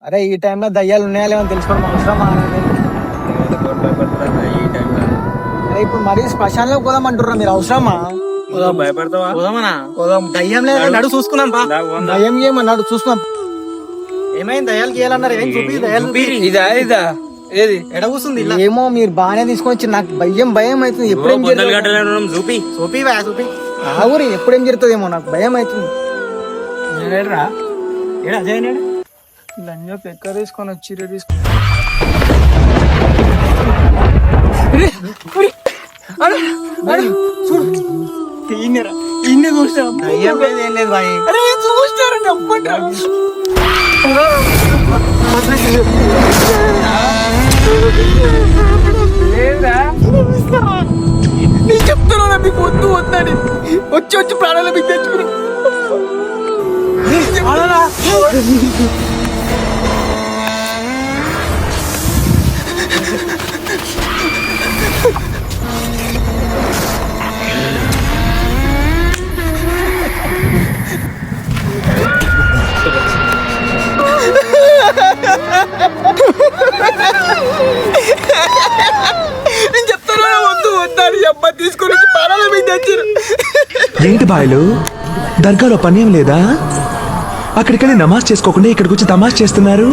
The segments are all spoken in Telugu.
అరే ఈ టైంలో దయ్యాలు ఉన్నాయా లేవని తెలుసుకోవడం అవసరమా అనేది? అరే ఇప్పుడు మరీ శ్మశానంలో పోదామంటుర్రా, మీరు అవసరమా? భయపడతావా? దయ్యం లేదు నడు చూసుకున్నాం బా. దయ్యం ఏమన్నాడు చూసుకున్నాం. ఏమైంది దయ్యాలు గీయాలన్నారు? ఏం చూపి దయ్యాలు ఇదా ఏది ఎడ కూర్చుంది ఇలా? ఏమో మీరు బాగానే తీసుకొని వచ్చి నాకు భయం అవుతుంది. ఎప్పుడేం చూపి చూపి చూపి ఆ ఊరి ఎప్పుడేం జరుగుతుందేమో నాకు భయం అవుతుంది. లంజా పెక్క తీసుకొని వచ్చి తీసుకొని నేను చెప్తున్నా మీకు వద్దు వద్దని వచ్చి వచ్చి ప్రాణాలు మీకు తెచ్చుకున్నా. నేను చెప్తున్నా వద్దు వద్దని అబ్బా తీసుకొని ప్రాణాలు మీకు తెచ్చారు. ఏంటి బాయ్లు దర్గాలో పని ఏం లేదా? అక్కడికెళ్ళి నమాజ్ చేసుకోకుండా ఇక్కడికి వచ్చి తమాష్ చేస్తున్నారు.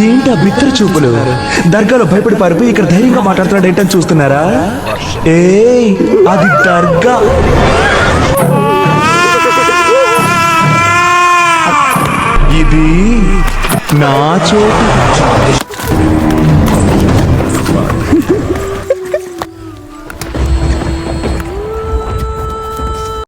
ఏంటి ఆ బిత్తర చూపులు? దర్గాలో భయపడి పారిపోయి ఇక్కడ ధైర్యంగా మాట్లాడుతున్నాడు ఏంటని చూస్తున్నారా? ఏ అది దర్గా. ఇది నా చోటు.